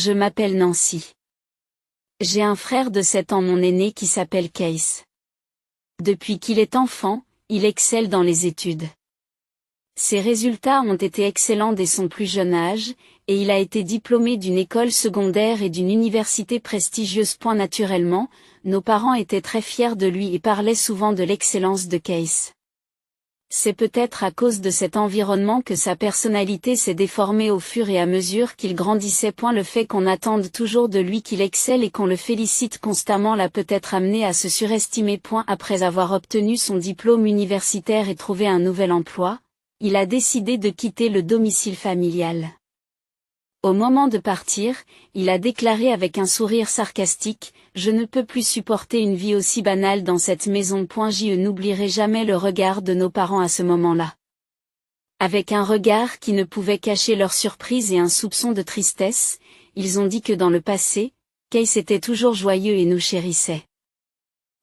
Je m'appelle Nancy. J'ai un frère de 7 ans, mon aîné, qui s'appelle Case. Depuis qu'il est enfant, il excelle dans les études. Ses résultats ont été excellents dès son plus jeune âge, et il a été diplômé d'une école secondaire et d'une université prestigieuse. Naturellement, nos parents étaient très fiers de lui et parlaient souvent de l'excellence de Case. C'est peut-être à cause de cet environnement que sa personnalité s'est déformée au fur et à mesure qu'il grandissait. Le fait qu'on attende toujours de lui qu'il excelle et qu'on le félicite constamment l'a peut-être amené à se surestimer. Après avoir obtenu son diplôme universitaire et trouvé un nouvel emploi, il a décidé de quitter le domicile familial. Au moment de partir, il a déclaré avec un sourire sarcastique : « Je ne peux plus supporter une vie aussi banale dans cette maison. » Je n'oublierai jamais le regard de nos parents à ce moment-là. Avec un regard qui ne pouvait cacher leur surprise et un soupçon de tristesse, ils ont dit que dans le passé, Case était toujours joyeux et nous chérissait.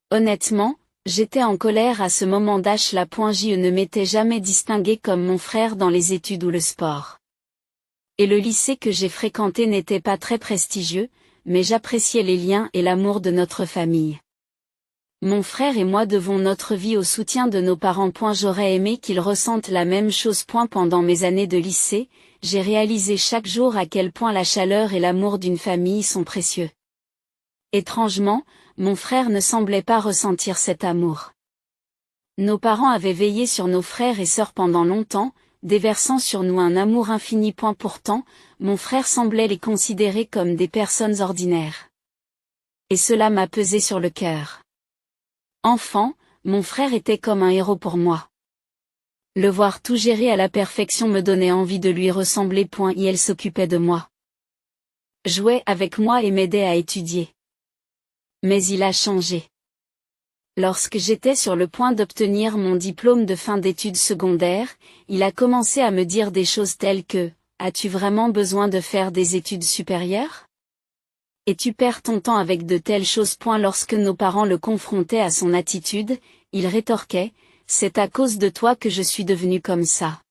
Honnêtement, j'étais en colère à ce moment-là. Je ne m'étais jamais distingué comme mon frère dans les études ou le sport. Et le lycée que j'ai fréquenté n'était pas très prestigieux, mais j'appréciais les liens et l'amour de notre famille. Mon frère et moi devons notre vie au soutien de nos parents. J'aurais aimé qu'ils ressentent la même chose. Pendant mes années de lycée, j'ai réalisé chaque jour à quel point la chaleur et l'amour d'une famille sont précieux. Étrangement, mon frère ne semblait pas ressentir cet amour. Nos parents avaient veillé sur nos frères et sœurs pendant longtemps, déversant sur nous un amour infini. Pourtant, mon frère semblait les considérer comme des personnes ordinaires. Et cela m'a pesé sur le cœur. Enfant, mon frère était comme un héros pour moi. Le voir tout gérer à la perfection me donnait envie de lui ressembler. Il s'occupait de moi, jouait avec moi et m'aidait à étudier. Mais il a changé. Lorsque j'étais sur le point d'obtenir mon diplôme de fin d'études secondaires, il a commencé à me dire des choses telles que : « As-tu vraiment besoin de faire des études supérieures ? Et tu perds ton temps avec de telles choses. » Lorsque nos parents le confrontaient à son attitude, il rétorquait : « C'est à cause de toi que je suis devenu comme ça. »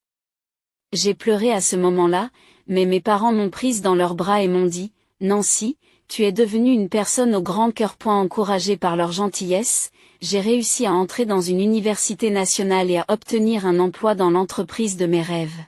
J'ai pleuré à ce moment-là, mais mes parents m'ont prise dans leurs bras et m'ont dit : « Nancy, tu es devenue une personne au grand cœur. » Encouragée par leur gentillesse, j'ai réussi à entrer dans une université nationale et à obtenir un emploi dans l'entreprise de mes rêves.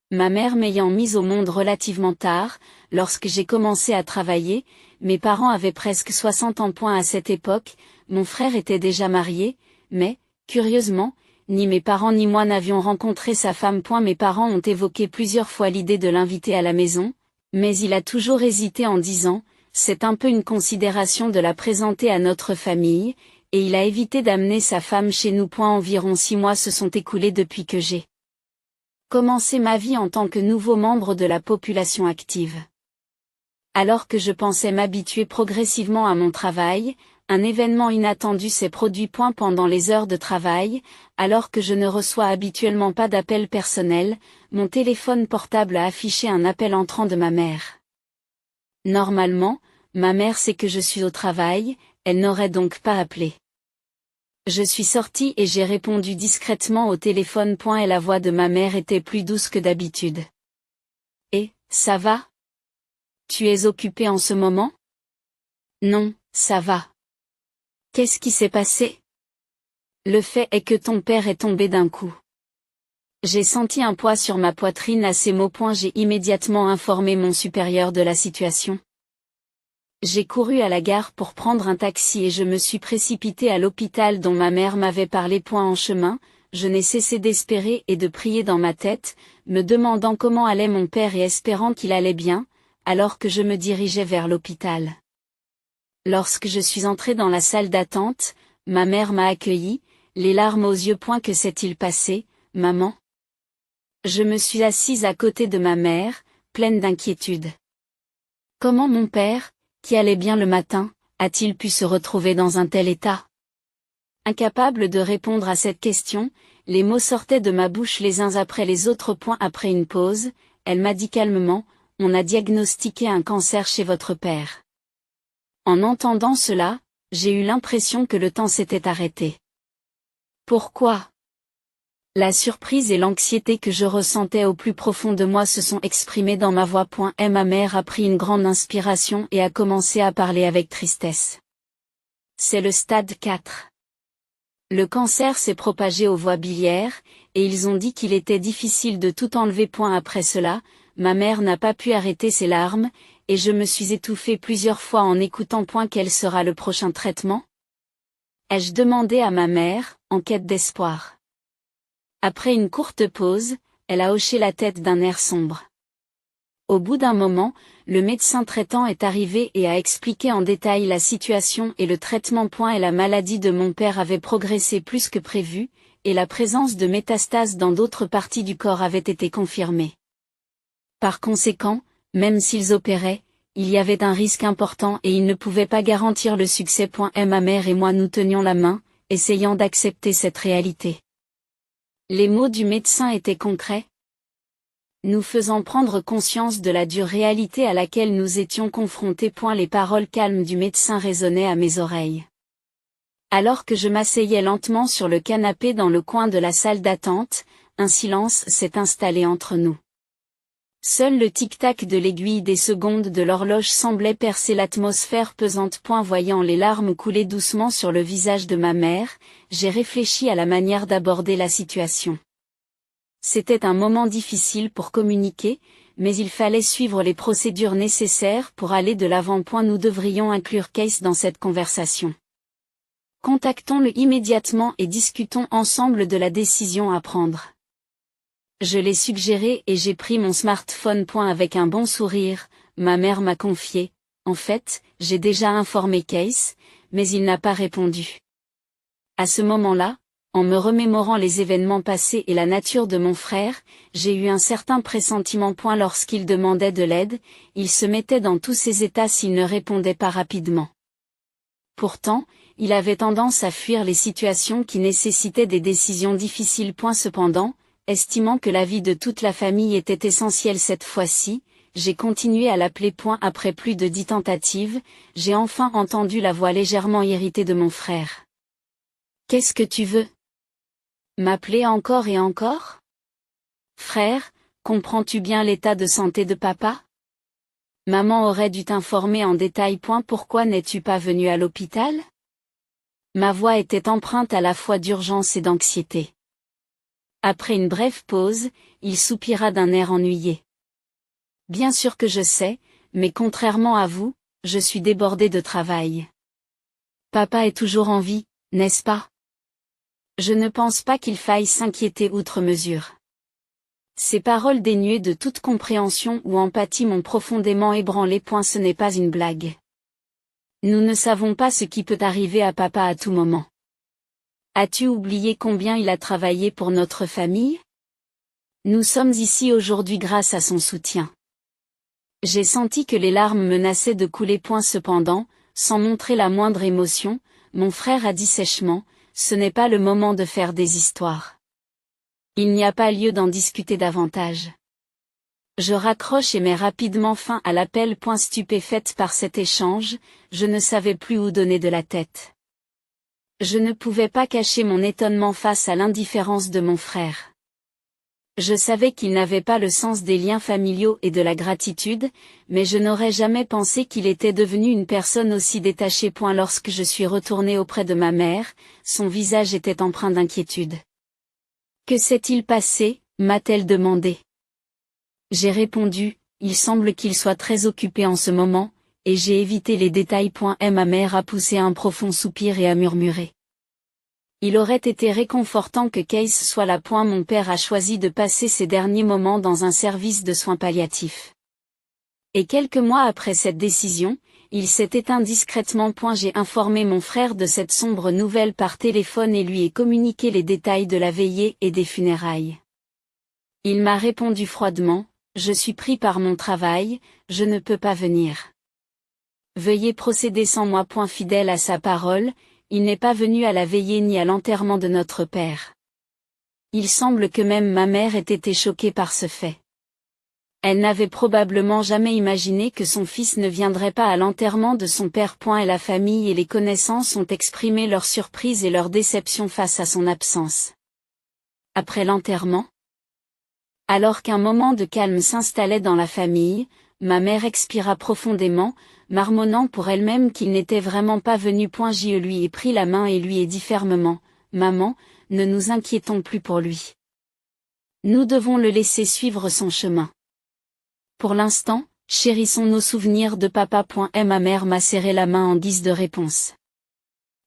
Ma mère m'ayant mise au monde relativement tard, lorsque j'ai commencé à travailler, mes parents avaient presque 60 ans. À cette époque, mon frère était déjà marié, mais, curieusement, ni mes parents ni moi n'avions rencontré sa femme. Mes parents ont évoqué plusieurs fois l'idée de l'inviter à la maison, mais il a toujours hésité en disant : « C'est un peu une considération de la présenter à notre famille », et il a évité d'amener sa femme chez nous. Environ 6 mois se sont écoulés depuis que j'ai commencé ma vie en tant que nouveau membre de la population active. Alors que je pensais m'habituer progressivement à mon travail, un événement inattendu s'est produit. Pendant les heures de travail, alors que je ne reçois habituellement pas d'appels personnels, mon téléphone portable a affiché un appel entrant de ma mère. Normalement, ma mère sait que je suis au travail, elle n'aurait donc pas appelé. Je suis sortie et j'ai répondu discrètement au téléphone. Et la voix de ma mère était plus douce que d'habitude. « Et, ça va ? Tu es occupée en ce moment ? » ?»« Non, ça va. » »« Qu'est-ce qui s'est passé ? » ?»« Le fait est que ton père est tombé d'un coup. » J'ai senti un poids sur ma poitrine à ces mots. J'ai immédiatement informé mon supérieur de la situation. J'ai couru à la gare pour prendre un taxi et je me suis précipitée à l'hôpital dont ma mère m'avait parlé. En chemin, je n'ai cessé d'espérer et de prier dans ma tête, me demandant comment allait mon père et espérant qu'il allait bien, alors que je me dirigeais vers l'hôpital. Lorsque je suis entrée dans la salle d'attente, ma mère m'a accueillie, les larmes aux yeux. Que s'est-il passé, maman ? Je me suis assise à côté de ma mère, pleine d'inquiétude. Comment mon père, qui allait bien le matin, a-t-il pu se retrouver dans un tel état ? Incapable de répondre à cette question, les mots sortaient de ma bouche les uns après les autres. Après une pause, elle m'a dit calmement : « On a diagnostiqué un cancer chez votre père. » En entendant cela, j'ai eu l'impression que le temps s'était arrêté. Pourquoi ? La surprise et l'anxiété que je ressentais au plus profond de moi se sont exprimées dans ma voix. Ma mère a pris une grande inspiration et a commencé à parler avec tristesse. C'est le stade 4. Le cancer s'est propagé aux voies biliaires, et ils ont dit qu'il était difficile de tout enlever. Après cela, ma mère n'a pas pu arrêter ses larmes, et je me suis étouffée plusieurs fois en écoutant. Quel sera le prochain traitement? Ai-je demandé à ma mère, en quête d'espoir. Après une courte pause, elle a hoché la tête d'un air sombre. Au bout d'un moment, le médecin traitant est arrivé et a expliqué en détail la situation et le traitement. Et la maladie de mon père avait progressé plus que prévu, et la présence de métastases dans d'autres parties du corps avait été confirmée. Par conséquent, même s'ils opéraient, il y avait un risque important et ils ne pouvaient pas garantir le succès. Ma mère et moi nous tenions la main, essayant d'accepter cette réalité. Les mots du médecin étaient concrets, nous faisant prendre conscience de la dure réalité à laquelle nous étions confrontés. Les paroles calmes du médecin résonnaient à mes oreilles. Alors que je m'asseyais lentement sur le canapé dans le coin de la salle d'attente, un silence s'est installé entre nous. Seul le tic-tac de l'aiguille des secondes de l'horloge semblait percer l'atmosphère pesante. Voyant les larmes couler doucement sur le visage de ma mère, j'ai réfléchi à la manière d'aborder la situation. C'était un moment difficile pour communiquer, mais il fallait suivre les procédures nécessaires pour aller de l'avant. Nous devrions inclure Keis dans cette conversation. Contactons-le immédiatement et discutons ensemble de la décision à prendre. Je l'ai suggéré et j'ai pris mon smartphone. Avec un bon sourire, ma mère m'a confié, en fait, j'ai déjà informé Keis, mais il n'a pas répondu. À ce moment-là, en me remémorant les événements passés et la nature de mon frère, j'ai eu un certain pressentiment. Lorsqu'il demandait de l'aide, il se mettait dans tous ses états s'il ne répondait pas rapidement. Pourtant, il avait tendance à fuir les situations qui nécessitaient des décisions difficiles. Cependant, estimant que la vie de toute la famille était essentielle cette fois-ci, j'ai continué à l'appeler. Après plus de 10 tentatives, j'ai enfin entendu la voix légèrement irritée de mon frère. Qu'est-ce que tu veux? M'appeler encore et encore? Frère, comprends-tu bien l'état de santé de papa? Maman aurait dû t'informer en détail. Pourquoi n'es-tu pas venu à l'hôpital? Ma voix était empreinte à la fois d'urgence et d'anxiété. Après une brève pause, il soupira d'un air ennuyé. Bien sûr que je sais, mais contrairement à vous, je suis débordé de travail. Papa est toujours en vie, n'est-ce pas? Je ne pense pas qu'il faille s'inquiéter outre mesure. Ces paroles dénuées de toute compréhension ou empathie m'ont profondément ébranlé. Ce n'est pas une blague. Nous ne savons pas ce qui peut arriver à papa à tout moment. As-tu oublié combien il a travaillé pour notre famille? Nous sommes ici aujourd'hui grâce à son soutien. J'ai senti que les larmes menaçaient de couler. Cependant, sans montrer la moindre émotion, mon frère a dit sèchement, ce n'est pas le moment de faire des histoires. Il n'y a pas lieu d'en discuter davantage. Je raccroche et mets rapidement fin à l'appel. Stupéfaite par cet échange, je ne savais plus où donner de la tête. Je ne pouvais pas cacher mon étonnement face à l'indifférence de mon frère. Je savais qu'il n'avait pas le sens des liens familiaux et de la gratitude, mais je n'aurais jamais pensé qu'il était devenu une personne aussi détachée. Lorsque je suis retournée auprès de ma mère, son visage était empreint d'inquiétude. Que s'est-il passé, m'a-t-elle demandé. J'ai répondu, il semble qu'il soit très occupé en ce moment, et j'ai évité les détails. Ma mère a poussé un profond soupir et a murmuré. Il aurait été réconfortant que Keis soit là. Mon père a choisi de passer ses derniers moments dans un service de soins palliatifs. Et quelques mois après cette décision, il s'est éteint discrètement. J'ai informé mon frère de cette sombre nouvelle par téléphone et lui ai communiqué les détails de la veillée et des funérailles. Il m'a répondu froidement, je suis pris par mon travail, je ne peux pas venir. Veuillez procéder sans moi. Fidèle à sa parole, il n'est pas venu à la veillée ni à l'enterrement de notre père. Il semble que même ma mère ait été choquée par ce fait. Elle n'avait probablement jamais imaginé que son fils ne viendrait pas à l'enterrement de son père. Et la famille et les connaissances ont exprimé leur surprise et leur déception face à son absence. après l'enterrement? Alors qu'un moment de calme s'installait dans la famille, ma mère expira profondément, marmonnant pour elle-même qu'il n'était vraiment pas venu. Je lui ai pris la main et lui ai dit fermement, « Maman, ne nous inquiétons plus pour lui. Nous devons le laisser suivre son chemin. Pour l'instant, chérissons nos souvenirs de papa. » Et ma mère m'a serré la main en guise de réponse.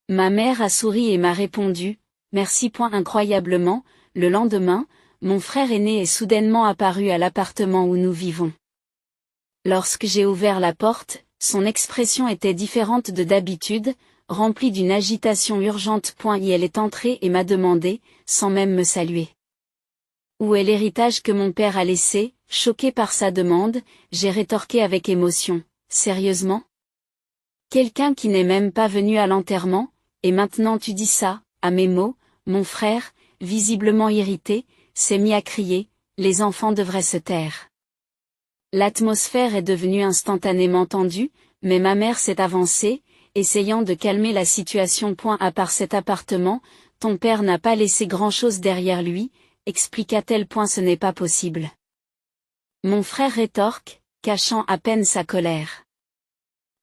Ma mère a souri et m'a répondu, « Merci. » Incroyablement, le lendemain, mon frère aîné est soudainement apparu à l'appartement où nous vivons. Lorsque j'ai ouvert la porte, son expression était différente de d'habitude, remplie d'une agitation urgente. Et elle est entrée et m'a demandé, sans même me saluer, où est l'héritage que mon père a laissé? Choqué par sa demande, j'ai rétorqué avec émotion, « Sérieusement? Quelqu'un qui n'est même pas venu à l'enterrement, et maintenant tu dis ça? » À mes mots, mon frère, visiblement irrité, s'est mis à crier, « Les enfants devraient se taire. » L'atmosphère est devenue instantanément tendue, mais ma mère s'est avancée, essayant de calmer la situation. À part cet appartement, ton père n'a pas laissé grand-chose derrière lui, expliqua-t-elle. Ce n'est pas possible. Mon frère rétorque, cachant à peine sa colère.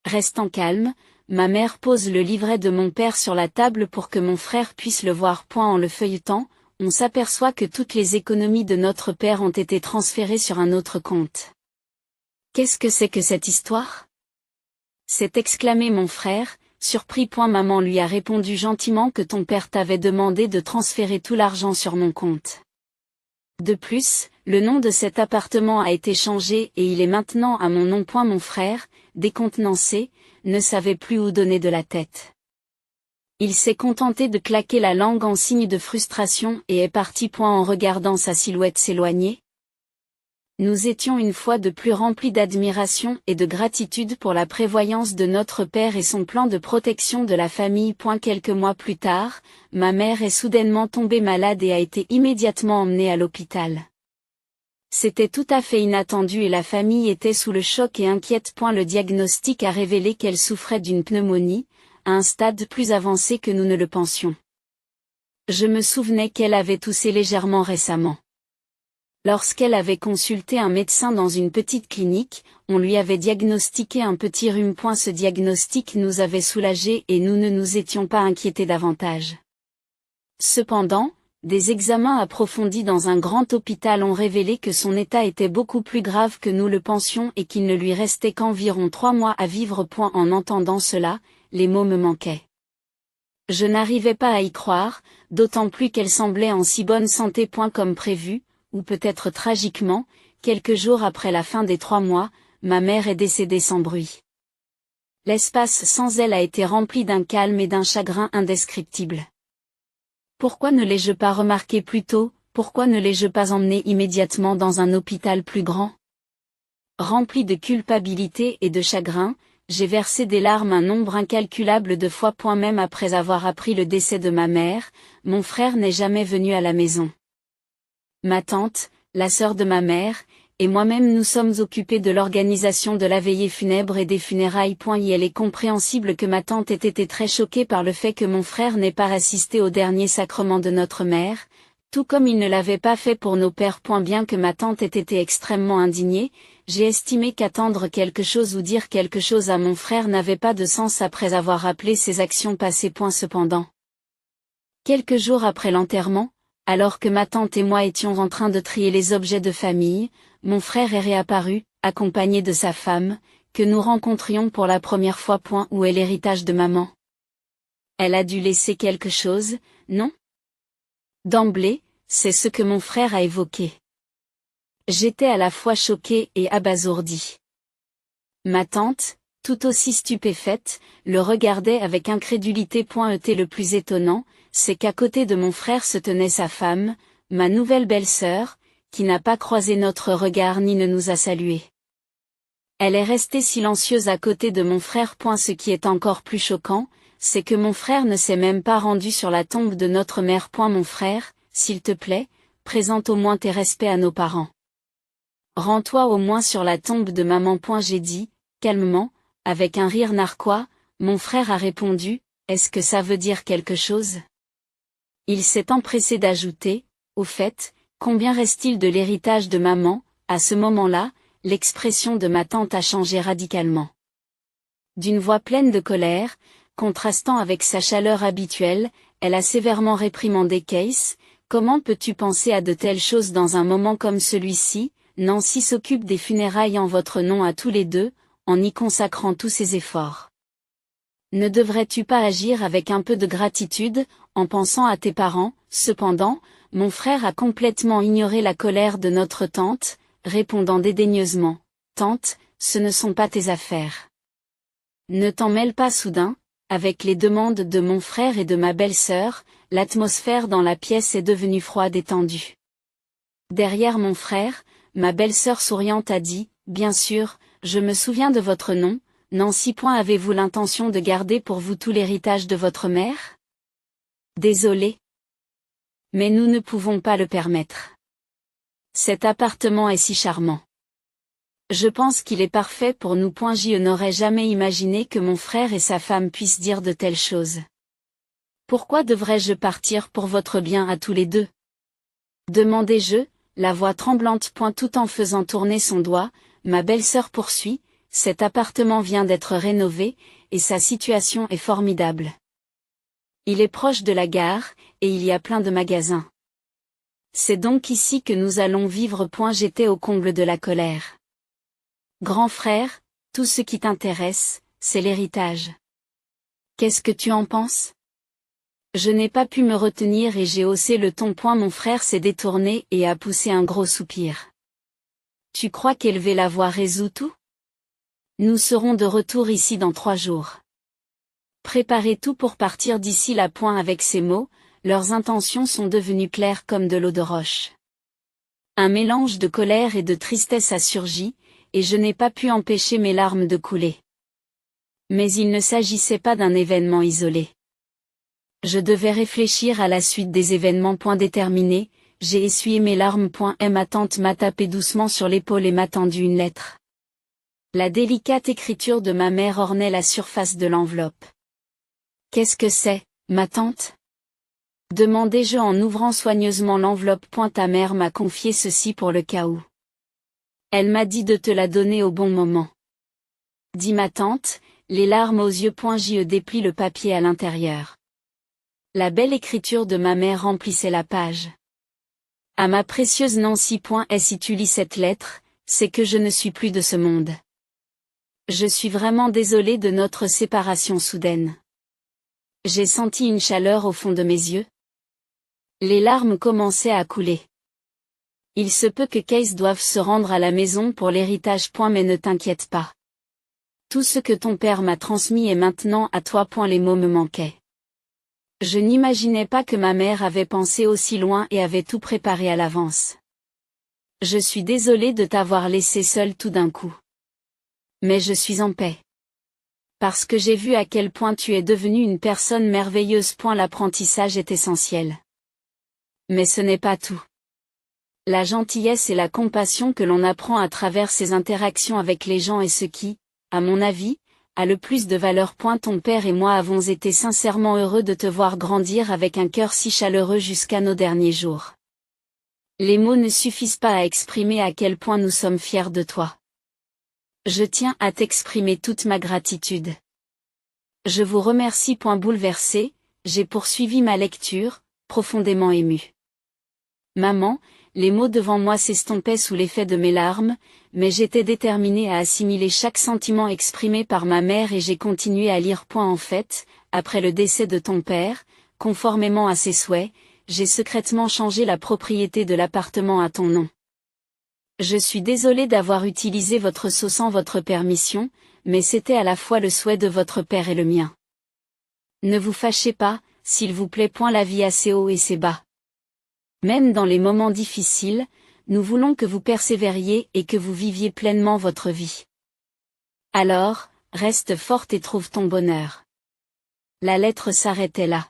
Restant calme, ma mère pose le livret de mon père sur la table pour que mon frère puisse le voir. En le feuilletant, on s'aperçoit que toutes les économies de notre père ont été transférées sur un autre compte. Qu'est-ce que c'est que cette histoire? S'est exclamé mon frère, surpris. Maman lui a répondu gentiment que ton père t'avait demandé de transférer tout l'argent sur mon compte. De plus, le nom de cet appartement a été changé et il est maintenant à mon nom. Mon frère, décontenancé, ne savait plus où donner de la tête. Il s'est contenté de claquer la langue en signe de frustration et est parti. En regardant sa silhouette s'éloigner. Nous étions une fois de plus remplis d'admiration et de gratitude pour la prévoyance de notre père et son plan de protection de la famille. Quelques mois plus tard, ma mère est soudainement tombée malade et a été immédiatement emmenée à l'hôpital. C'était tout à fait inattendu et la famille était sous le choc et inquiète. Le diagnostic a révélé qu'elle souffrait d'une pneumonie, à un stade plus avancé que nous ne le pensions. Je me souvenais qu'elle avait toussé légèrement récemment. Lorsqu'elle avait consulté un médecin dans une petite clinique, on lui avait diagnostiqué un petit rhume. Ce diagnostic nous avait soulagés et nous ne nous étions pas inquiétés davantage. Cependant, des examens approfondis dans un grand hôpital ont révélé que son état était beaucoup plus grave que nous le pensions et qu'il ne lui restait qu'environ 3 mois à vivre. En entendant cela, les mots me manquaient. Je n'arrivais pas à y croire, d'autant plus qu'elle semblait en si bonne santé. Comme prévu, ou peut-être tragiquement, quelques jours après la fin des 3 mois, ma mère est décédée sans bruit. L'espace sans elle a été rempli d'un calme et d'un chagrin indescriptibles. Pourquoi ne l'ai-je pas remarqué plus tôt? Pourquoi ne l'ai-je pas emmené immédiatement dans un hôpital plus grand? Rempli de culpabilité et de chagrin, j'ai versé des larmes un nombre incalculable de fois. Même après avoir appris le décès de ma mère, mon frère n'est jamais venu à la maison. Ma tante, la sœur de ma mère, et moi-même nous sommes occupés de l'organisation de la veillée funèbre et des funérailles. Il est compréhensible que ma tante ait été très choquée par le fait que mon frère n'ait pas assisté au dernier sacrement de notre mère, tout comme il ne l'avait pas fait pour nos pères. Bien que ma tante ait été extrêmement indignée, j'ai estimé qu'attendre quelque chose ou dire quelque chose à mon frère n'avait pas de sens après avoir rappelé ses actions passées. Cependant, quelques jours après l'enterrement, alors que ma tante et moi étions en train de trier les objets de famille, mon frère est réapparu, accompagné de sa femme, que nous rencontrions pour la première fois. Où est l'héritage de maman? Elle a dû laisser quelque chose, non? D'emblée, c'est ce que mon frère a évoqué. J'étais à la fois choquée et abasourdie. Ma tante, tout aussi stupéfaite, le regardait avec incrédulité. Le plus étonnant, c'est qu'à côté de mon frère se tenait sa femme, ma nouvelle belle-sœur, qui n'a pas croisé notre regard ni ne nous a salués. Elle est restée silencieuse à côté de mon frère. Ce qui est encore plus choquant, c'est que mon frère ne s'est même pas rendu sur la tombe de notre mère. Mon frère, s'il te plaît, présente au moins tes respects à nos parents. Rends-toi au moins sur la tombe de maman. J'ai dit, calmement, avec un rire narquois, mon frère a répondu, est-ce que ça veut dire quelque chose? Il s'est empressé d'ajouter, Au fait, combien reste-t-il de l'héritage de maman? À ce moment-là, l'expression de ma tante a changé radicalement. D'une voix pleine de colère, contrastant avec sa chaleur habituelle, elle a sévèrement réprimandé Case. Comment peux-tu penser à de telles choses dans un moment comme celui-ci? Nancy s'occupe des funérailles en votre nom à tous les deux, en y consacrant tous ses efforts. Ne devrais-tu pas agir avec un peu de gratitude, en pensant à tes parents? Cependant, mon frère a complètement ignoré la colère de notre tante, répondant dédaigneusement. Tante, ce ne sont pas tes affaires. Ne t'en mêle pas. Soudain, avec les demandes de mon frère et de ma belle-sœur, l'atmosphère dans la pièce est devenue froide et tendue. Derrière mon frère, ma belle-sœur souriante a dit, bien sûr, je me souviens de votre nom, Nancy. Avez-vous l'intention de garder pour vous tout l'héritage de votre mère? Désolée. Mais nous ne pouvons pas le permettre. Cet appartement est si charmant. Je pense qu'il est parfait pour nous. Je n'aurais jamais imaginé que mon frère et sa femme puissent dire de telles choses. Pourquoi devrais-je partir pour votre bien à tous les deux? Demandai-je, la voix tremblante. Tout en faisant tourner son doigt, ma belle-sœur poursuit, cet appartement vient d'être rénové, et sa situation est formidable. Il est proche de la gare, et il y a plein de magasins. C'est donc ici que nous allons vivre. J'étais au comble de la colère. Grand frère, tout ce qui t'intéresse, c'est l'héritage. Qu'est-ce que tu en penses? Je n'ai pas pu me retenir et j'ai haussé le ton. Mon frère s'est détourné et a poussé un gros soupir. Tu crois qu'élever la voix résout tout? Nous serons de retour ici dans 3 jours. Préparez tout pour partir d'ici là. Avec ces mots, leurs intentions sont devenues claires comme de l'eau de roche. Un mélange de colère et de tristesse a surgi, et je n'ai pas pu empêcher mes larmes de couler. Mais il ne s'agissait pas d'un événement isolé. Je devais réfléchir à la suite des événements. Déterminé, j'ai essuyé mes larmes. Ma tante m'a tapé doucement sur l'épaule et m'a tendu une lettre. La délicate écriture de ma mère ornait la surface de l'enveloppe. Qu'est-ce que c'est, ma tante? Demandai-je en ouvrant soigneusement l'enveloppe. Ta mère m'a confié ceci pour le cas où. Elle m'a dit de te la donner au bon moment. Dit ma tante, les larmes aux yeux. Je déplie le papier à l'intérieur. La belle écriture de ma mère remplissait la page. À ma précieuse Nancy. Si tu lis cette lettre, c'est que je ne suis plus de ce monde. Je suis vraiment désolée de notre séparation soudaine. J'ai senti une chaleur au fond de mes yeux. Les larmes commençaient à couler. Il se peut que Case doive se rendre à la maison pour l'héritage. Mais ne t'inquiète pas. Tout ce que ton père m'a transmis est maintenant à toi. Les mots me manquaient. Je n'imaginais pas que ma mère avait pensé aussi loin et avait tout préparé à l'avance. Je suis désolée de t'avoir laissé seule tout d'un coup. Mais je suis en paix. Parce que j'ai vu à quel point tu es devenue une personne merveilleuse. L'apprentissage est essentiel. Mais ce n'est pas tout. La gentillesse et la compassion que l'on apprend à travers ses interactions avec les gens est ce qui, à mon avis, a le plus de valeur. Ton père et moi avons été sincèrement heureux de te voir grandir avec un cœur si chaleureux jusqu'à nos derniers jours. Les mots ne suffisent pas à exprimer à quel point nous sommes fiers de toi. Je tiens à t'exprimer toute ma gratitude. Je vous remercie. Bouleversé, j'ai poursuivi ma lecture, profondément ému. Maman, les mots devant moi s'estompaient sous l'effet de mes larmes, mais j'étais déterminée à assimiler chaque sentiment exprimé par ma mère et j'ai continué à lire. En fait, après le décès de ton père, conformément à ses souhaits, j'ai secrètement changé la propriété de l'appartement à ton nom. Je suis désolée d'avoir utilisé votre sceau sans votre permission, mais c'était à la fois le souhait de votre père et le mien. Ne vous fâchez pas, s'il vous plaît. La vie a ses hauts et ses bas. Même dans les moments difficiles, nous voulons que vous persévériez et que vous viviez pleinement votre vie. Alors, reste forte et trouve ton bonheur. La lettre s'arrêtait là.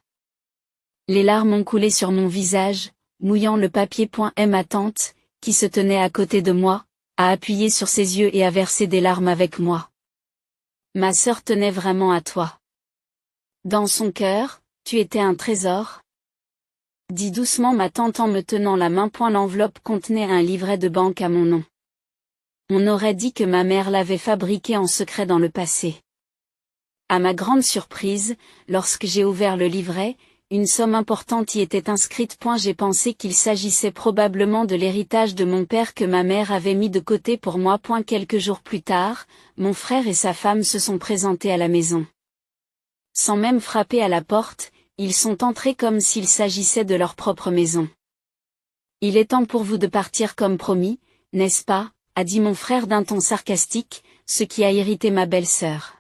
Les larmes ont coulé sur mon visage, mouillant le papier. Ma tante, qui se tenait à côté de moi, a appuyé sur ses yeux et a versé des larmes avec moi. Ma sœur tenait vraiment à toi. Dans son cœur, tu étais un trésor. dit doucement ma tante en me tenant la main. L'enveloppe contenait un livret de banque à mon nom. On aurait dit que ma mère l'avait fabriqué en secret dans le passé. À ma grande surprise, lorsque j'ai ouvert le livret, une somme importante y était inscrite. J'ai pensé qu'il s'agissait probablement de l'héritage de mon père que ma mère avait mis de côté pour moi. Quelques jours plus tard, mon frère et sa femme se sont présentés à la maison. Sans même frapper à la porte, ils sont entrés comme s'il s'agissait de leur propre maison. « Il est temps pour vous de partir comme promis, n'est-ce pas ?» a dit mon frère d'un ton sarcastique, ce qui a irrité ma belle-sœur.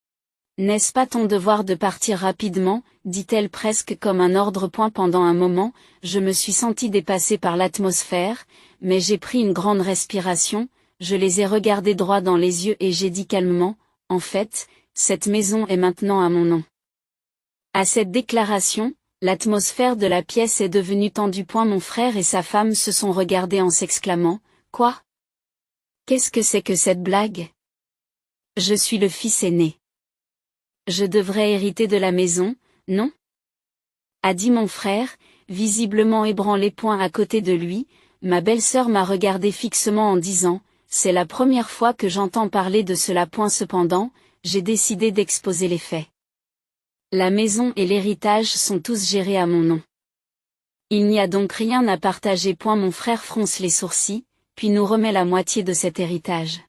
« N'est-ce pas ton devoir de partir rapidement ?» dit-elle presque comme un ordre. Pendant un moment, je me suis sentie dépassée par l'atmosphère, mais j'ai pris une grande respiration, je les ai regardés droit dans les yeux et j'ai dit calmement, « En fait, cette maison est maintenant à mon nom. » À cette déclaration, l'atmosphère de la pièce est devenue tendue. Mon frère et sa femme se sont regardés en s'exclamant, « Quoi ? Qu'est-ce que c'est que cette blague ? Je suis le fils aîné. Je devrais hériter de la maison, non ? » a dit mon frère, visiblement ébranlé. À côté de lui, ma belle-sœur m'a regardé fixement en disant, « C'est la première fois que j'entends parler de cela. » Cependant, j'ai décidé d'exposer les faits. La maison et l'héritage sont tous gérés à mon nom. Il n'y a donc rien à partager. Mon frère fronce les sourcils, puis nous remet la moitié de cet héritage.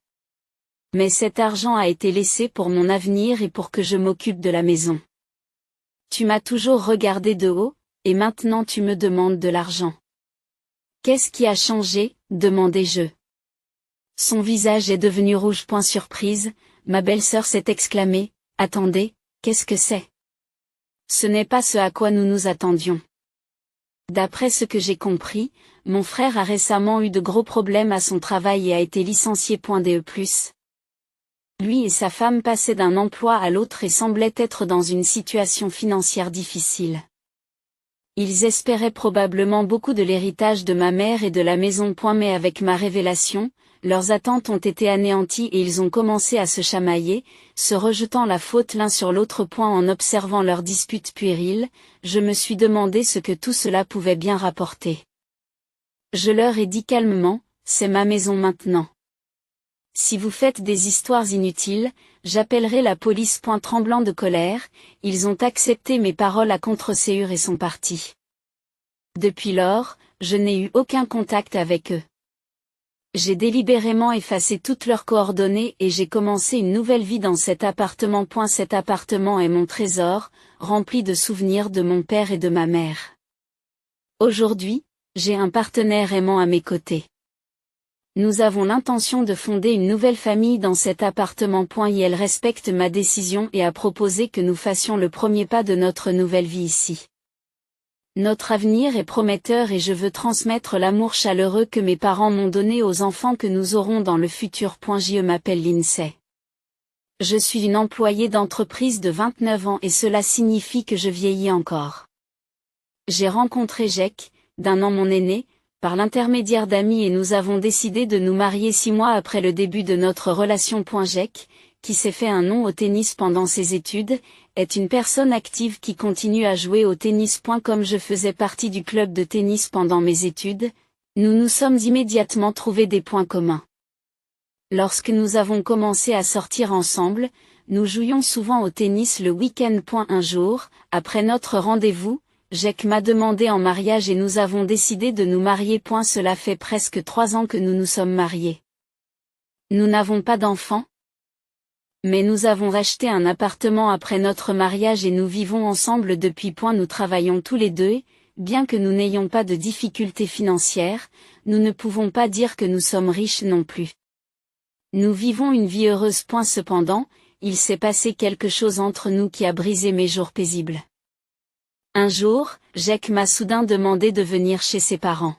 Mais cet argent a été laissé pour mon avenir et pour que je m'occupe de la maison. Tu m'as toujours regardé de haut, et maintenant tu me demandes de l'argent. Qu'est-ce qui a changé ? demandai-je. Son visage est devenu rouge. Surprise, ma belle-sœur s'est exclamée, « Attendez, qu'est-ce que c'est ? Ce n'est pas ce à quoi nous nous attendions. » D'après ce que j'ai compris, mon frère a récemment eu de gros problèmes à son travail et a été licencié. Lui et sa femme passaient d'un emploi à l'autre et semblaient être dans une situation financière difficile. Ils espéraient probablement beaucoup de l'héritage de ma mère et de la maison. Mais avec ma révélation, leurs attentes ont été anéanties et ils ont commencé à se chamailler, se rejetant la faute l'un sur l'autre. En observant leur dispute puérile, je me suis demandé ce que tout cela pouvait bien rapporter. Je leur ai dit calmement, « C'est ma maison maintenant. Si vous faites des histoires inutiles, j'appellerai la police. » Tremblant de colère, ils ont accepté mes paroles à contre-séure et sont partis. Depuis lors, je n'ai eu aucun contact avec eux. J'ai délibérément effacé toutes leurs coordonnées et j'ai commencé une nouvelle vie dans cet appartement. Cet appartement est mon trésor, rempli de souvenirs de mon père et de ma mère. Aujourd'hui, j'ai un partenaire aimant à mes côtés. Nous avons l'intention de fonder une nouvelle famille dans cet appartement. Et elle respecte ma décision et a proposé que nous fassions le premier pas de notre nouvelle vie ici. Notre avenir est prometteur et je veux transmettre l'amour chaleureux que mes parents m'ont donné aux enfants que nous aurons dans le futur. Je m'appelle Lindsay. Je suis une employée d'entreprise de 29 ans et cela signifie que je vieillis encore. J'ai rencontré Jake, d'1 an mon aîné, par l'intermédiaire d'amis et nous avons décidé de nous marier 6 mois après le début de notre relation. Jake, qui s'est fait un nom au tennis pendant ses études, est une personne active qui continue à jouer au tennis. Comme je faisais partie du club de tennis pendant mes études, nous nous sommes immédiatement trouvés des points communs. Lorsque nous avons commencé à sortir ensemble, nous jouions souvent au tennis le week-end. Un jour, après notre rendez-vous, Jake m'a demandé en mariage et nous avons décidé de nous marier. Cela fait presque 3 ans que nous nous sommes mariés. Nous n'avons pas d'enfants. Mais nous avons racheté un appartement après notre mariage et nous vivons ensemble depuis. Nous travaillons tous les deux et, bien que nous n'ayons pas de difficultés financières, nous ne pouvons pas dire que nous sommes riches non plus. Nous vivons une vie heureuse. Cependant, il s'est passé quelque chose entre nous qui a brisé mes jours paisibles. Un jour, Jake m'a soudain demandé de venir chez ses parents.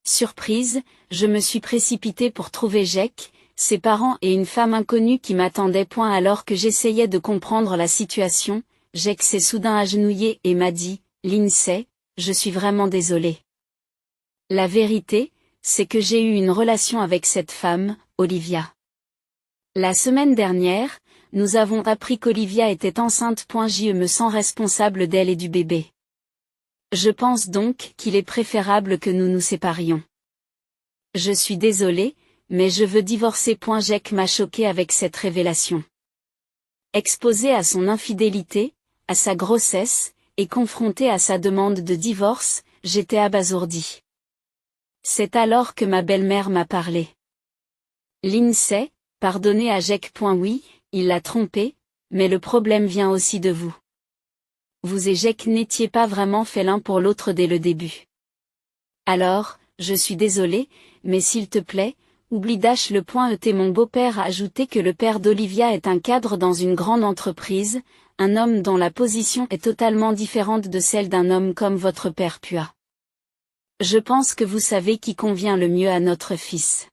Surprise, je me suis précipitée pour trouver Jake, ses parents et une femme inconnue qui m'attendaient. Alors que j'essayais de comprendre la situation, Jake s'est soudain agenouillé et m'a dit, « Lindsay, je suis vraiment désolé. La vérité, c'est que j'ai eu une relation avec cette femme, Olivia. La semaine dernière, nous avons appris qu'Olivia était enceinte. Je me sens responsable d'elle et du bébé. Je pense donc qu'il est préférable que nous nous séparions. Je suis désolé, mais je veux divorcer. Jack m'a choqué avec cette révélation. Exposé à son infidélité, à sa grossesse, et confronté à sa demande de divorce, j'étais abasourdi. C'est alors que ma belle-mère m'a parlé. Lindsay, pardonnez à Jack. Oui, il l'a trompé, mais le problème vient aussi de vous. Vous et Jack n'étiez pas vraiment faits l'un pour l'autre dès le début. Alors, je suis désolé, mais s'il te plaît, oublie le. Mon beau-père a ajouté que le père d'Olivia est un cadre dans une grande entreprise, un homme dont la position est totalement différente de celle d'un homme comme votre père Pua. Je pense que vous savez qui convient le mieux à notre fils.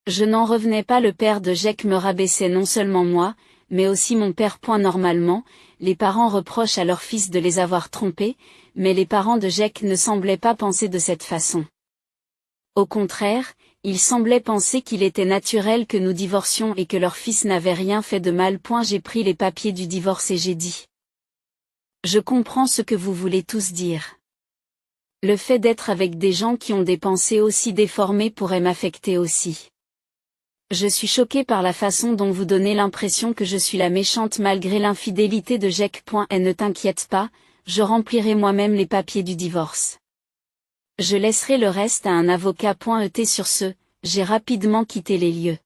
Je n'en revenais pas. Le père de Jack me rabaissait non seulement moi, mais aussi mon père. Normalement, les parents reprochent à leur fils de les avoir trompés, mais les parents de Jack ne semblaient pas penser de cette façon. Au contraire, ils semblaient penser qu'il était naturel que nous divorcions et que leur fils n'avait rien fait de mal. J'ai pris les papiers du divorce et j'ai dit. Je comprends ce que vous voulez tous dire. Le fait d'être avec des gens qui ont des pensées aussi déformées pourrait m'affecter aussi. Je suis choqué par la façon dont vous donnez l'impression que je suis la méchante malgré l'infidélité de Jack. Et ne t'inquiète pas, je remplirai moi-même les papiers du divorce. Je laisserai le reste à un avocat. Sur ce, j'ai rapidement quitté les lieux.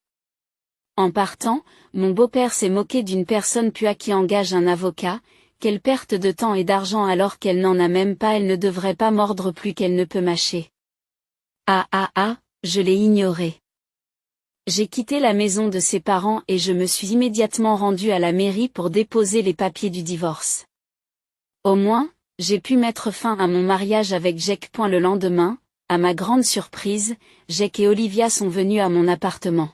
En partant, mon beau-père s'est moqué d'une personne Pua qui engage un avocat. Quelle perte de temps et d'argent alors qu'elle n'en a même pas. Elle ne devrait pas mordre plus qu'elle ne peut mâcher. Je l'ai ignoré. J'ai quitté la maison de ses parents et je me suis immédiatement rendu à la mairie pour déposer les papiers du divorce. Au moins, j'ai pu mettre fin à mon mariage avec Jack. Le lendemain, à ma grande surprise, Jack et Olivia sont venus à mon appartement.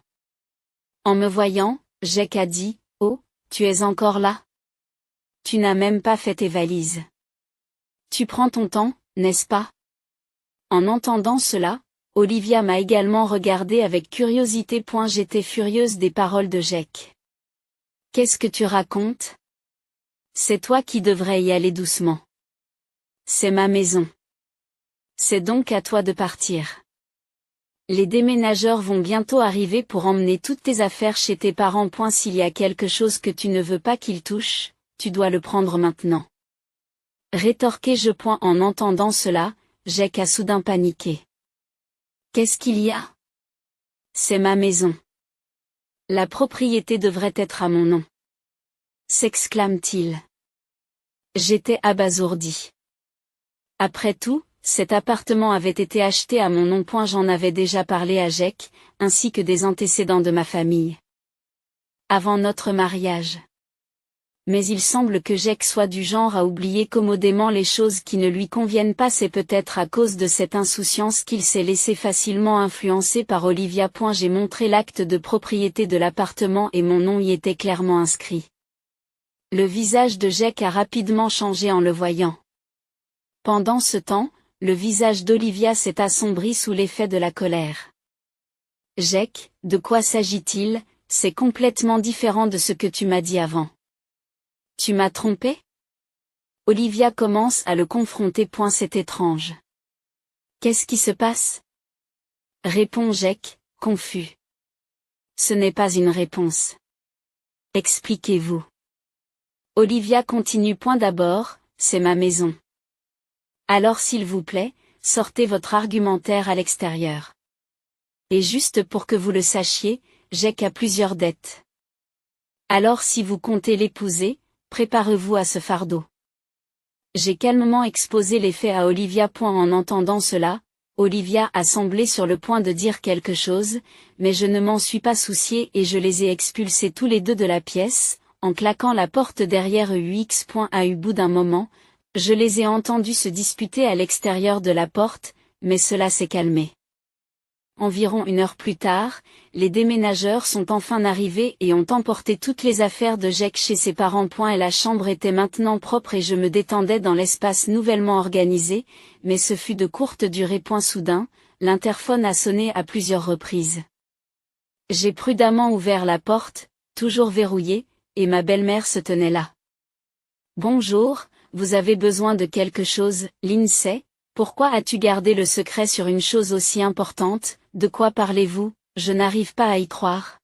En me voyant, Jack a dit, « Oh, tu es encore là? Tu n'as même pas fait tes valises. Tu prends ton temps, n'est-ce pas ?» En entendant cela, Olivia m'a également regardé avec curiosité. J'étais furieuse des paroles de Jack. « Qu'est-ce que tu racontes? C'est toi qui devrais y aller doucement. C'est ma maison. C'est donc à toi de partir. Les déménageurs vont bientôt arriver pour emmener toutes tes affaires chez tes parents. S'il y a quelque chose que tu ne veux pas qu'ils touchent, tu dois le prendre maintenant. » Rétorquai-je. En entendant cela, Jack a soudain paniqué. « Qu'est-ce qu'il y a? C'est ma maison. La propriété devrait être à mon nom. » s'exclame-t-il. J'étais abasourdi. Après tout, cet appartement avait été acheté à mon nom. J'en avais déjà parlé à Jack, ainsi que des antécédents de ma famille. Avant notre mariage. Mais il semble que Jack soit du genre à oublier commodément les choses qui ne lui conviennent pas. C'est peut-être à cause de cette insouciance qu'il s'est laissé facilement influencer par Olivia. J'ai montré l'acte de propriété de l'appartement et mon nom y était clairement inscrit. Le visage de Jack a rapidement changé en le voyant. Pendant ce temps, le visage d'Olivia s'est assombri sous l'effet de la colère. « Jack, de quoi s'agit-il? C'est complètement différent de ce que tu m'as dit avant. Tu m'as trompé? » Olivia commence à le confronter. C'est étrange. « Qu'est-ce qui se passe? » répond Jack, confus. Ce n'est pas une réponse. Expliquez-vous. Olivia continue. D'abord, c'est ma maison. Alors s'il vous plaît, sortez votre argumentaire à l'extérieur. Et juste pour que vous le sachiez, Jack a plusieurs dettes. Alors si vous comptez l'épouser, préparez-vous à ce fardeau. J'ai calmement exposé les faits à Olivia. En entendant cela, Olivia a semblé sur le point de dire quelque chose, mais je ne m'en suis pas soucié et je les ai expulsés tous les deux de la pièce, en claquant la porte derrière UX. À bout d'un moment, je les ai entendus se disputer à l'extérieur de la porte, mais cela s'est calmé. Environ 1 heure plus tard, les déménageurs sont enfin arrivés et ont emporté toutes les affaires de Jack chez ses parents. Et la chambre était maintenant propre et je me détendais dans l'espace nouvellement organisé, mais ce fut de courte durée. Soudain, l'interphone a sonné à plusieurs reprises. J'ai prudemment ouvert la porte, toujours verrouillée, et ma belle-mère se tenait là. « Bonjour, vous avez besoin de quelque chose, Lindsay, pourquoi as-tu gardé le secret sur une chose aussi importante, de quoi parlez-vous, je n'arrive pas à y croire.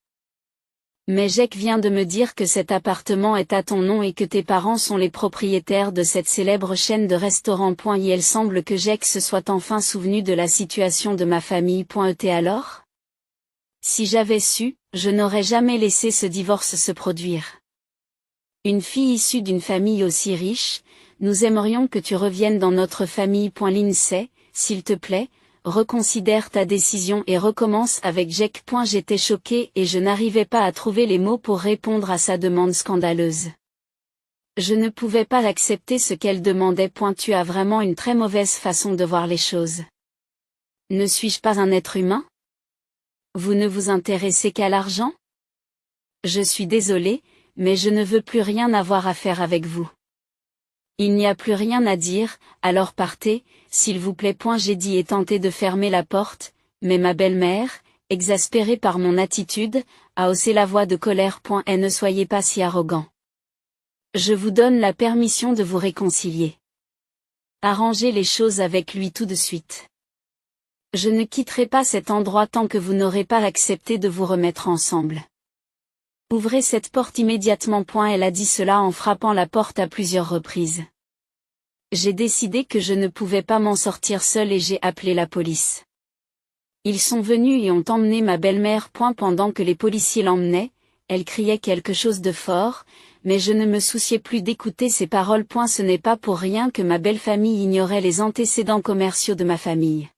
Mais Jake vient de me dire que cet appartement est à ton nom et que tes parents sont les propriétaires de cette célèbre chaîne de restaurants. Il semble que Jake se soit enfin souvenu de la situation de ma famille. Et alors? Si j'avais su, je n'aurais jamais laissé ce divorce se produire. Une fille issue d'une famille aussi riche, nous aimerions que tu reviennes dans notre famille. Lindsay, s'il te plaît, reconsidère ta décision et recommence avec Jake. J'étais choquée et je n'arrivais pas à trouver les mots pour répondre à sa demande scandaleuse. Je ne pouvais pas accepter ce qu'elle demandait. Tu as vraiment une très mauvaise façon de voir les choses. Ne suis-je pas un être humain? Vous ne vous intéressez qu'à l'argent? Je suis désolée, mais je ne veux plus rien avoir à faire avec vous. Il n'y a plus rien à dire, alors partez, s'il vous plaît. J'ai dit et tenté de fermer la porte, mais ma belle-mère, exaspérée par mon attitude, a haussé la voix de colère. Et ne soyez pas si arrogant. Je vous donne la permission de vous réconcilier. Arrangez les choses avec lui tout de suite. Je ne quitterai pas cet endroit tant que vous n'aurez pas accepté de vous remettre ensemble. Ouvrez cette porte immédiatement. Elle a dit cela en frappant la porte à plusieurs reprises. J'ai décidé que je ne pouvais pas m'en sortir seule et j'ai appelé la police. Ils sont venus et ont emmené ma belle-mère. Pendant que les policiers l'emmenaient, elle criait quelque chose de fort, mais je ne me souciais plus d'écouter ses paroles. Ce n'est pas pour rien que ma belle famille ignorait les antécédents commerciaux de ma famille.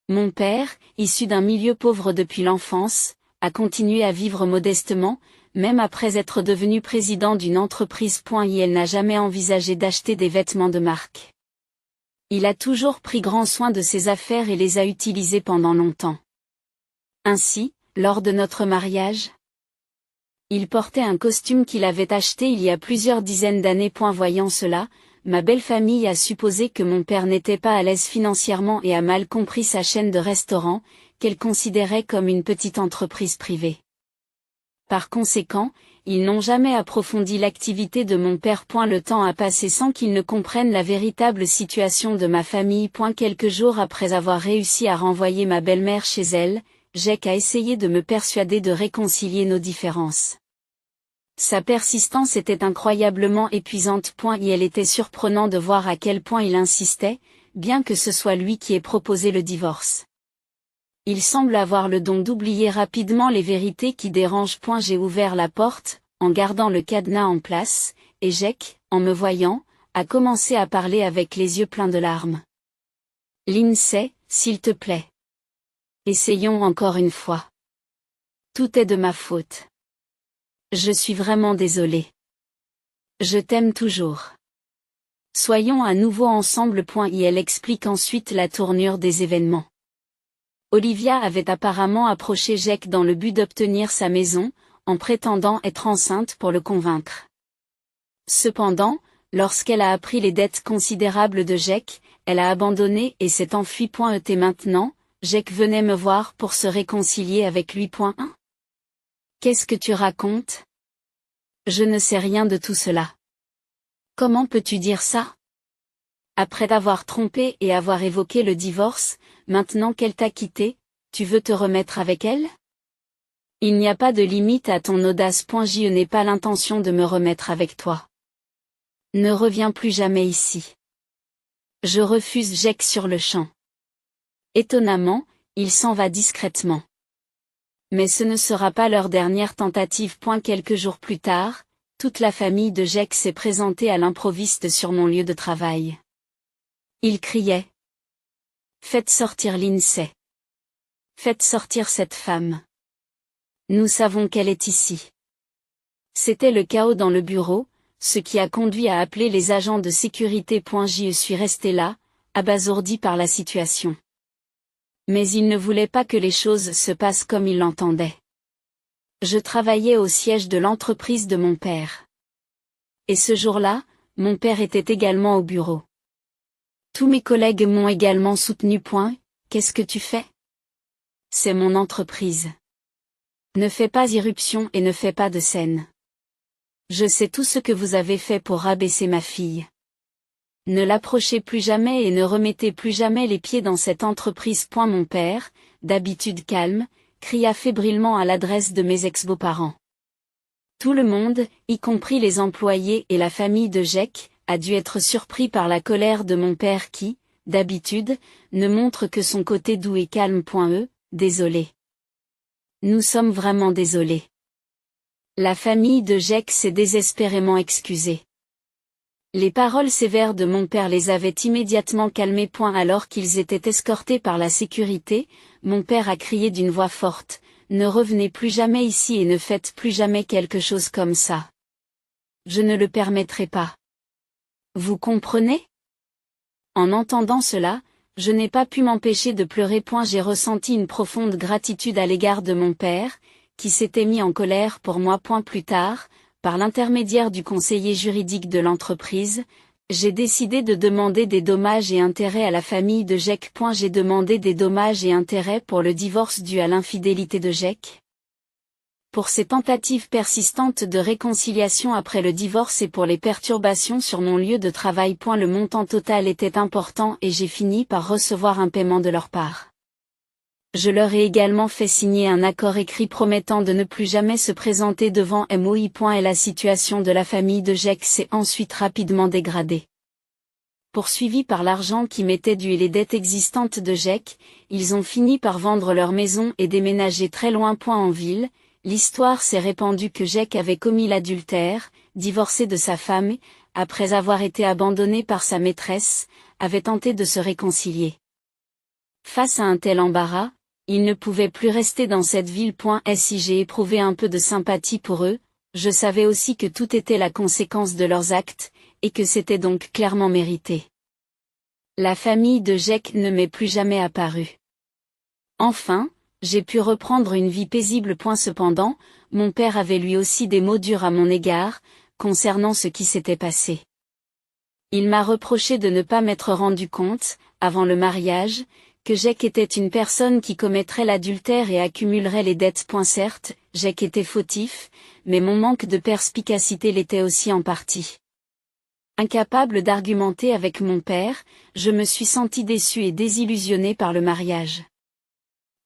Mon père, issu d'un milieu pauvre depuis l'enfance, a continué à vivre modestement, même après être devenu président d'une entreprise. Il n'a jamais envisagé d'acheter des vêtements de marque. Il a toujours pris grand soin de ses affaires et les a utilisés pendant longtemps. Ainsi, lors de notre mariage, il portait un costume qu'il avait acheté il y a plusieurs dizaines d'années. Voyant cela, ma belle famille a supposé que mon père n'était pas à l'aise financièrement et a mal compris sa chaîne de restaurants, qu'elle considérait comme une petite entreprise privée. Par conséquent, ils n'ont jamais approfondi l'activité de mon père. Le temps a passé sans qu'ils ne comprennent la véritable situation de ma famille. Quelques jours après avoir réussi à renvoyer ma belle-mère chez elle, Jake a essayé de me persuader de réconcilier nos différences. Sa persistance était incroyablement épuisante. Il était surprenant de voir à quel point il insistait, bien que ce soit lui qui ait proposé le divorce. Il semble avoir le don d'oublier rapidement les vérités qui dérangent. J'ai ouvert la porte, en gardant le cadenas en place, et Jake, en me voyant, a commencé à parler avec les yeux pleins de larmes. Lindsay, s'il te plaît. Essayons encore une fois. Tout est de ma faute. Je suis vraiment désolée. Je t'aime toujours. Soyons à nouveau ensemble. Elle explique ensuite la tournure des événements. Olivia avait apparemment approché Jake dans le but d'obtenir sa maison, en prétendant être enceinte pour le convaincre. Cependant, lorsqu'elle a appris les dettes considérables de Jake, elle a abandonné et s'est enfuie. Et maintenant, Jake venait me voir pour se réconcilier avec lui. Qu'est-ce que tu racontes? Je ne sais rien de tout cela. Comment peux-tu dire ça? Après t'avoir trompé et avoir évoqué le divorce, maintenant qu'elle t'a quitté, tu veux te remettre avec elle? Il n'y a pas de limite à ton audace. Je n'ai pas l'intention de me remettre avec toi. Ne reviens plus jamais ici. Je refuse Jake sur le champ. Étonnamment, il s'en va discrètement. Mais ce ne sera pas leur dernière tentative. Quelques jours plus tard, toute la famille de Jake s'est présentée à l'improviste sur mon lieu de travail. Il criait. Faites sortir Lindsay. Faites sortir cette femme. Nous savons qu'elle est ici. C'était le chaos dans le bureau, ce qui a conduit à appeler les agents de sécurité. Je suis resté là, abasourdi par la situation. Mais il ne voulait pas que les choses se passent comme il l'entendait. Je travaillais au siège de l'entreprise de mon père. Et ce jour-là, mon père était également au bureau. Tous mes collègues m'ont également soutenu. Qu'est-ce que tu fais? C'est mon entreprise. Ne fais pas irruption et ne fais pas de scène. Je sais tout ce que vous avez fait pour rabaisser ma fille. Ne l'approchez plus jamais et ne remettez plus jamais les pieds dans cette entreprise. Mon père, d'habitude calme, cria fébrilement à l'adresse de mes ex-beaux-parents. Tout le monde, y compris les employés et la famille de Jake, a dû être surpris par la colère de mon père qui, d'habitude, ne montre que son côté doux et calme. Désolé. Nous sommes vraiment désolés. La famille de Jake s'est désespérément excusée. Les paroles sévères de mon père les avaient immédiatement calmés. Alors qu'ils étaient escortés par la sécurité, mon père a crié d'une voix forte, « Ne revenez plus jamais ici et ne faites plus jamais quelque chose comme ça. Je ne le permettrai pas. Vous comprenez ? » En entendant cela, je n'ai pas pu m'empêcher de pleurer. J'ai ressenti une profonde gratitude à l'égard de mon père, qui s'était mis en colère pour moi. Plus tard, par l'intermédiaire du conseiller juridique de l'entreprise, j'ai décidé de demander des dommages et intérêts à la famille de Jake. J'ai demandé des dommages et intérêts pour le divorce dû à l'infidélité de Jake, pour ses tentatives persistantes de réconciliation après le divorce et pour les perturbations sur mon lieu de travail. Le montant total était important et j'ai fini par recevoir un paiement de leur part. Je leur ai également fait signer un accord écrit promettant de ne plus jamais se présenter devant moi. Et la situation de la famille de Jake s'est ensuite rapidement dégradée. Poursuivis par l'argent qui m'était dû et les dettes existantes de Jake, ils ont fini par vendre leur maison et déménager très loin. En ville, l'histoire s'est répandue que Jake avait commis l'adultère, divorcé de sa femme et, après avoir été abandonné par sa maîtresse, avait tenté de se réconcilier. Face à un tel embarras, ils ne pouvaient plus rester dans cette ville. Si j'ai éprouvé un peu de sympathie pour eux, je savais aussi que tout était la conséquence de leurs actes, et que c'était donc clairement mérité. La famille de Jake ne m'est plus jamais apparue. Enfin, j'ai pu reprendre une vie paisible. Cependant, mon père avait lui aussi des mots durs à mon égard, concernant ce qui s'était passé. Il m'a reproché de ne pas m'être rendu compte, avant le mariage, que Jake était une personne qui commettrait l'adultère et accumulerait les dettes. Certes, Jake était fautif, mais mon manque de perspicacité l'était aussi en partie. Incapable d'argumenter avec mon père, je me suis senti déçu et désillusionné par le mariage.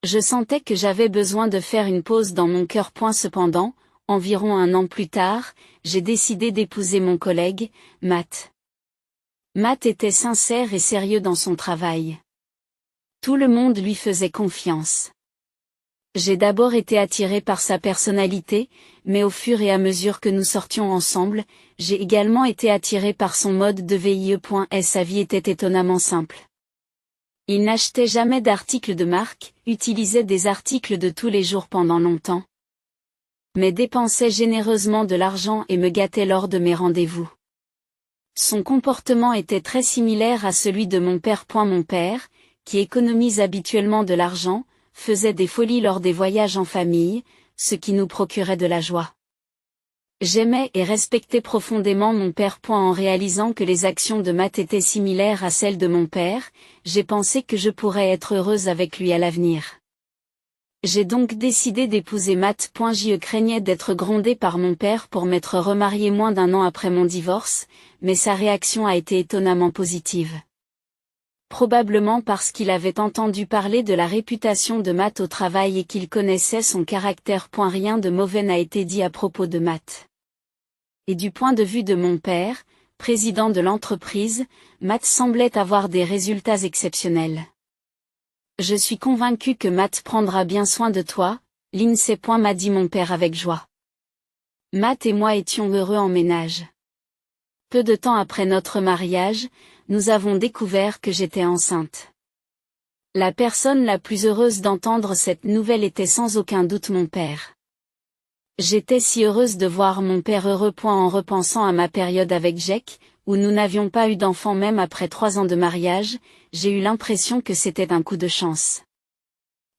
Je sentais que j'avais besoin de faire une pause dans mon cœur. Cependant, environ un an plus tard, j'ai décidé d'épouser mon collègue, Matt. Matt était sincère et sérieux dans son travail. Tout le monde lui faisait confiance. J'ai d'abord été attiré par sa personnalité, mais au fur et à mesure que nous sortions ensemble, j'ai également été attiré par son mode de vie. Sa vie était étonnamment simple. Il n'achetait jamais d'articles de marque, utilisait des articles de tous les jours pendant longtemps, mais dépensait généreusement de l'argent et me gâtait lors de mes rendez-vous. Son comportement était très similaire à celui de mon père. Mon père, qui économise habituellement de l'argent, faisait des folies lors des voyages en famille, ce qui nous procurait de la joie. J'aimais et respectais profondément mon père. En réalisant que les actions de Matt étaient similaires à celles de mon père, j'ai pensé que je pourrais être heureuse avec lui à l'avenir. J'ai donc décidé d'épouser Matt. Je craignais d'être grondée par mon père pour m'être remariée moins d'un an après mon divorce, mais sa réaction a été étonnamment positive. Probablement parce qu'il avait entendu parler de la réputation de Matt au travail et qu'il connaissait son caractère. Rien de mauvais n'a été dit à propos de Matt. Et du point de vue de mon père, président de l'entreprise, Matt semblait avoir des résultats exceptionnels. Je suis convaincu que Matt prendra bien soin de toi, Lindsay. M'a dit mon père avec joie. Matt et moi étions heureux en ménage. Peu de temps après notre mariage, nous avons découvert que j'étais enceinte. La personne la plus heureuse d'entendre cette nouvelle était sans aucun doute mon père. J'étais si heureuse de voir mon père heureux. En repensant à ma période avec Jake, où nous n'avions pas eu d'enfant même après 3 ans de mariage, j'ai eu l'impression que c'était un coup de chance.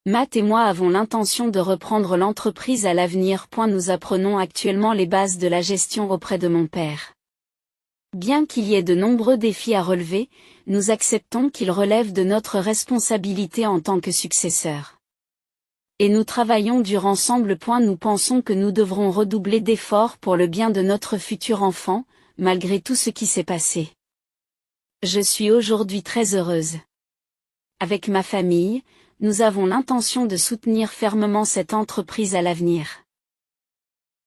Matt et moi avons l'intention de reprendre l'entreprise à l'avenir. Nous apprenons actuellement les bases de la gestion auprès de mon père. Bien qu'il y ait de nombreux défis à relever, nous acceptons qu'ils relèvent de notre responsabilité en tant que successeurs. Et nous travaillons dur ensemble. Nous pensons que nous devrons redoubler d'efforts pour le bien de notre futur enfant, malgré tout ce qui s'est passé. Je suis aujourd'hui très heureuse. Avec ma famille, nous avons l'intention de soutenir fermement cette entreprise à l'avenir.